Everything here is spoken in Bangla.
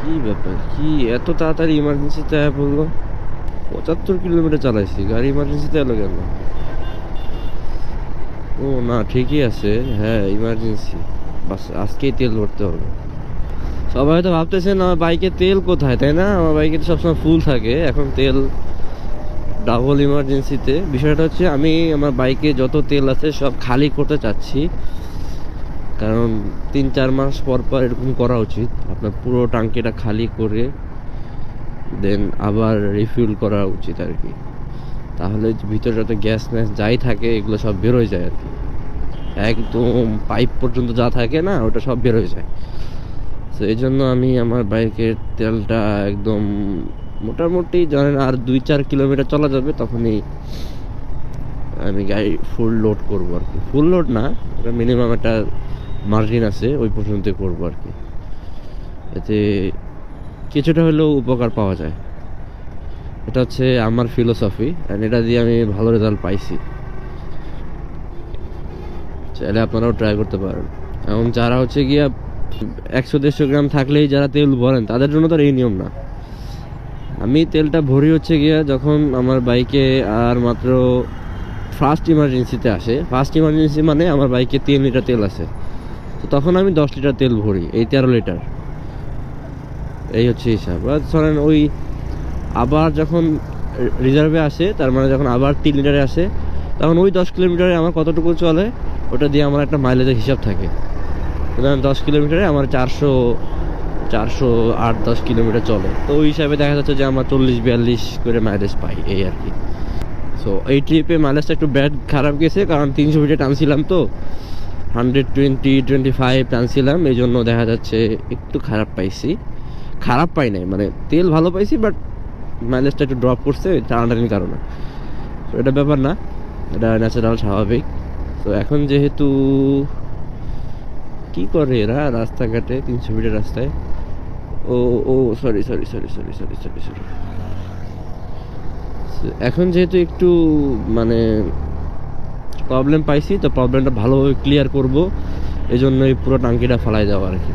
কি ব্যাপার, কি এত তাড়াতাড়ি ইমার্জেন্সিতে আয়া পড়লো? 75 কিলোমিটার চালাইছি, গাড়ি ইমার্জেন্সিতে এলো কেন? ও না, ঠিকই আছে। হ্যাঁ, ইমার্জেন্সি। বাস আজকেই তেল ভরতে হবে। সবাই হয়তো ভাবতেছেন আমার বাইকে তেল কোথায়, তাই না? আমার বাইকে তো সবসময় ফুল থাকে, এখন তেল ডাবল ইমার্জেন্সিতে। বিষয়টা হচ্ছে আমি আমার বাইকে যত তেল আছে সব খালি করতে চাচ্ছি, কারণ 3-4 মাস পর পর এরকম করা উচিত। আপনার পুরো টাঙ্কিটা খালি করে দেন আবার রিফিল করা উচিত আর কি। তাহলে ভিতরে যত গ্যাস ম্যাস যাই থাকে এগুলো সব বেরোয় যায় আর কি। একদম পাইপ পর্যন্ত যা থাকে না, ওটা সব বেরোয় যায়। তো এই জন্য আমি আমার বাইকের তেলটা একদম মোটামুটি জানেন আর 2-4 কিলোমিটার চলা যাবে তখনই আমি গাড়ি ফুল লোড করবো আর কি। ফুল লোড না, মিনিমাম একটা মার্জিন আছে, ওই পর্যন্ত করবো আর কি। এতে কিছুটা হলেও উপকার পাওয়া যায়। এটা হচ্ছে আমার ফিলোসফি, অ্যান্ড এটা দিয়ে আমি ভালো রেজাল্ট পাইছি। চাইলে আপনারাও ট্রাই করতে পারেন। এবং যারা হচ্ছে গিয়া 100-150 গ্রাম থাকলেই যারা তেল ভরেন তাদের জন্য তো এই নিয়ম না। আমি তেলটা ভরি হচ্ছে গিয়া যখন আমার বাইকে আর মাত্র ফার্স্ট ইমার্জেন্সিতে আসে। ফার্স্ট ইমার্জেন্সি মানে আমার বাইকে 3 লিটার তেল আছে, তো তখন আমি 10 লিটার তেল ভরি, এই 13 লিটার। এই হচ্ছে হিসাব। ধরেন ওই আবার যখন রিজার্ভে আসে, তার মানে যখন আবার 3 লিটারে আসে, তখন ওই 10 কিলোমিটারে আমার কতটুকু চলে ওটা দিয়ে আমার একটা মাইলেজের হিসাব থাকে। ধরেন 10 কিলোমিটারে আমার 408-10 কিলোমিটার চলে, তো ওই হিসাবে দেখা যাচ্ছে যে আমার 40-42 করে মাইলেজ পাই, এই আর কি। সো এই ট্রিপে মাইলেজটা একটু খারাপ গেছে, কারণ 300 মিটার টানছিলাম, তো 120-25 টানছিলাম, এই জন্য দেখা যাচ্ছে একটু খারাপ পাইছি। খারাপ পাই নাই, মানে তেল ভালো পাইছি, বাট মাইলেজটা একটু ড্রপ করছে টানাটানির কারণে। তো এটা ব্যাপার না, এটা ন্যাচারাল, স্বাভাবিক। তো এখন যেহেতু কি করে এরা রাস্তাঘাটে 300 মিটার রাস্তায়, ও ও sorry sorry sorry sorry sorry sorry sorry এখন যেহেতু একটু মানে প্রবলেম পাইছি, তো প্রবলেমটা ভালোভাবে ক্লিয়ার করব, এই জন্য এই পুরো টাঙ্কিটা ফালাই দেওয়া আর কি।